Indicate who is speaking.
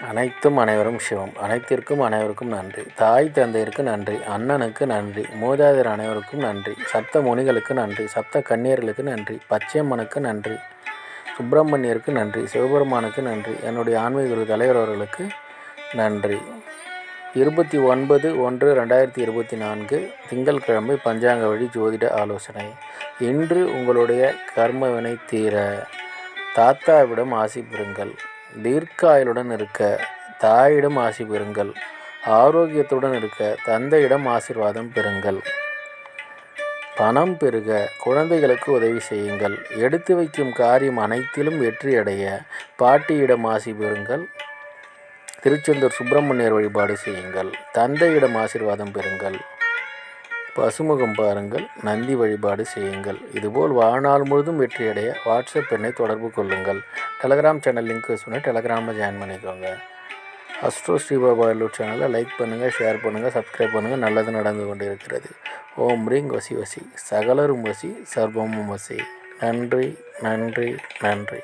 Speaker 1: அனைத்தும் அனைவரும் சிவம். அனைத்திற்கும் அனைவருக்கும் நன்றி. தாய் தந்தையருக்கு நன்றி. அண்ணனுக்கு நன்றி. மூதாதையர் அனைவருக்கும் நன்றி. சப்த முனிகளுக்கு நன்றி. சப்த கன்னியர்களுக்கு நன்றி. பச்சையம்மனுக்கு நன்றி. சுப்பிரமணியருக்கு நன்றி. சிவபெருமானுக்கு நன்றி. என்னுடைய ஆன்மீக குரு தலைவர் அவர்களுக்கு நன்றி. 29/1/2024 திங்கட்கிழமை பஞ்சாங்க வழி ஜோதிட ஆலோசனை. இன்று உங்களுடைய கர்மவினை தீர தாத்தாவிடம் ஆசி பெறுங்கள். தீர்க்காயுளுடன் இருக்க தாயிடம் ஆசி பெறுங்கள். ஆரோக்கியத்துடன் இருக்க தந்தையிடம் ஆசீர்வாதம் பெறுங்கள். பணம் பெருக குழந்தைகளுக்கு உதவி செய்யுங்கள். எடுத்து வைக்கும் காரியம் அனைத்திலும் வெற்றியடைய பாட்டியிடம் ஆசி பெறுங்கள். திருச்செந்தூர் சுப்பிரமணியர் வழிபாடு செய்யுங்கள். தந்தையிடம் ஆசீர்வாதம் பெறுங்கள். பசுமுகம் பாருங்கள். நந்தி வழிபாடு செய்யுங்கள். இதுபோல் வாழ்நாள் முழுதும் வெற்றியடைய வாட்ஸ்அப் எண்ணை தொடர்பு கொள்ளுங்கள். டெலகிராம் சேனல் லிங்க் சொன்னால் டெலகிராமில் ஜாயின் பண்ணிக்கோங்க. அஸ்ட்ரோ ஸ்ரீபாபா யூடியூப் சேனலை லைக் பண்ணுங்கள், ஷேர் பண்ணுங்கள், சப்ஸ்கிரைப் பண்ணுங்கள். நல்லது நடந்து கொண்டு இருக்கிறது. ஓம் ரீங் வசி வசி சகலரும் வசி சர்வமும் வசி. நன்றி, நன்றி, நன்றி.